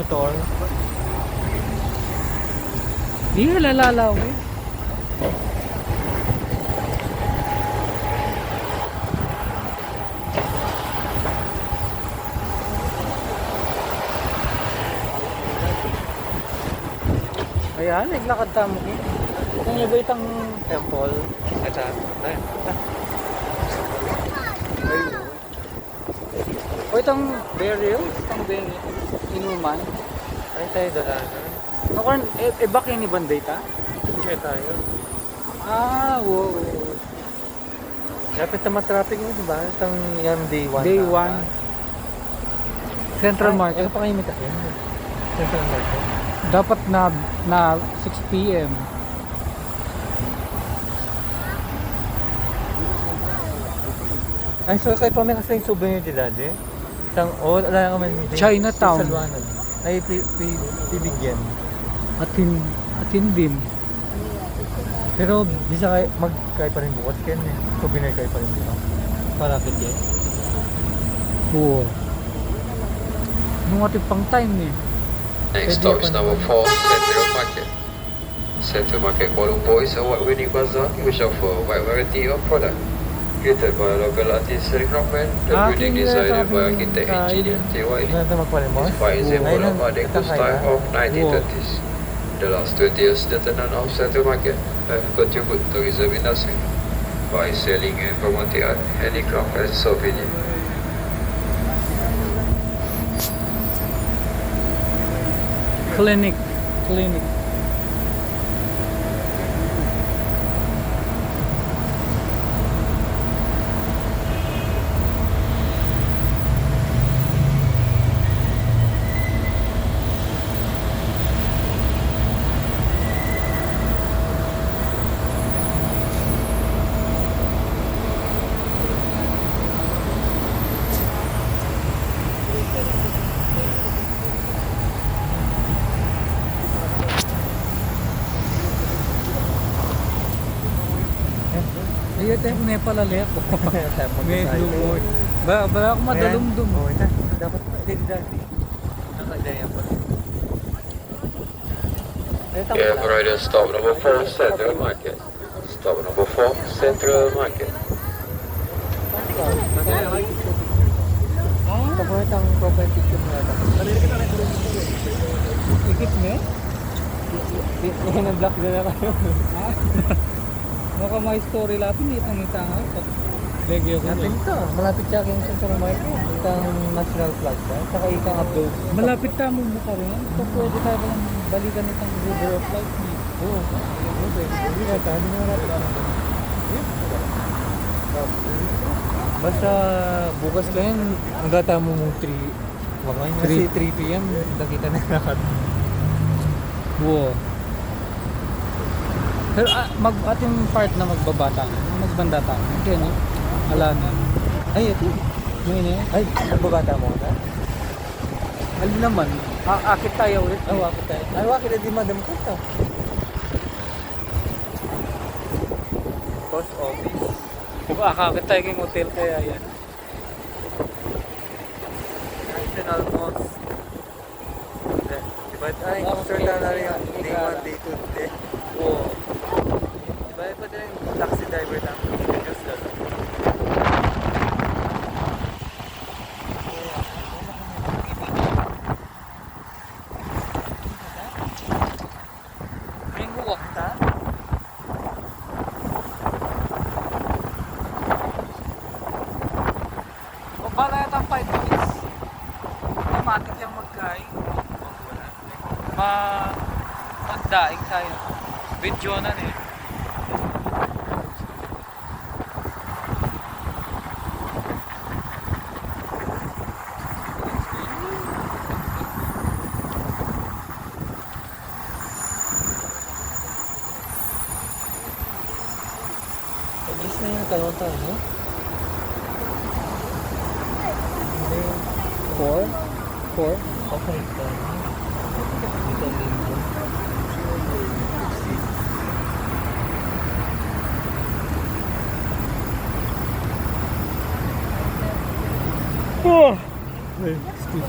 motor. Di halalalaw eh. Ayan, naglakad tamo ko. Kung iba itang Temple. Ito. Ay. o itang burial, itang burial, inuman. Ay tayo doon. Nakuan, baka ni Banday ta? Kaya tayo. Ah, wow. Lapit na matraffic mo, diba? Itong yung day 1. Day 1. Central Market. Ano pa kayo may takin? Central Market. Dapat na 6 p.m. Ay, so kayo pa may kasi yung souvenir di dati? Itang, wala naman. Chinatown. Salwanan. Ay, pibigyan. Atin din. Pero, bisa kayo, kayo pa rin bukas kayo eh. Souvenir kayo pa rin bukas. Malapit eh. Oo. Nung ating pang time eh. Next stop is number 4, Central Market. Central Market Colombo is a award-winning bazaar which offer a wide variety of products. Created by local artists and craftsmen, the building designed by architect engineer T. Wiley Ito magpalimos? is by example of Art Deco style of 1930s. The last 20 years, the tenant of Central Market have contributed to tourism industry by selling and promoting art, handicraft and souvenir. Clinic. Ayun tayo, may palali ako. May lumot. Bala ako madalumdum. Oo, ito. Dapat hindi dati. Nakadaya pa. Yeah, operator, stop number 4, Central Market. Stop number 4, Central Market. Tapos itong profile picture mo natin. Ikit mo eh? Yung nag-block na na kayo. Baka may story lapin, itang nga. Legyo ko Natin ito. Malapit siya kayong Central Market. Itang National Flag siya. Saka itang Abdul. Malapit ka mo mo pa rin. Ito pwede tayo lang balikan itong River of Life. Oo. Hindi na ito. Hindi na malapit. Basta bukas kayo, ang gata mo mong 3. Kasi 3 p.m. nakita na lakad. Wow. Pero ating part na magbabata, magbanda tayo. Hindi no? Ala na. Ay, ito. Ngayon eh. Ay, nagbabata mo na? Alin naman. Akit tayo ulit. Ay, wakit tayo. Ay, wakit na di madam ko ito. Post office. Akakit tayo kayong hotel kaya yan. National Malls. Diba? Ay, concert na rin yung day 1, day 2, day. Oo. Diba? Iba din yung taxi driver na. Just that. May huwak ta. O bala yata 5 minutes. Automatic yung magkain. Magdaing tayo. Video na eh. Alis na yung talon-talon, no? Hindi. 4? Okay, ito. Dito linggo. Oh! Excuse me.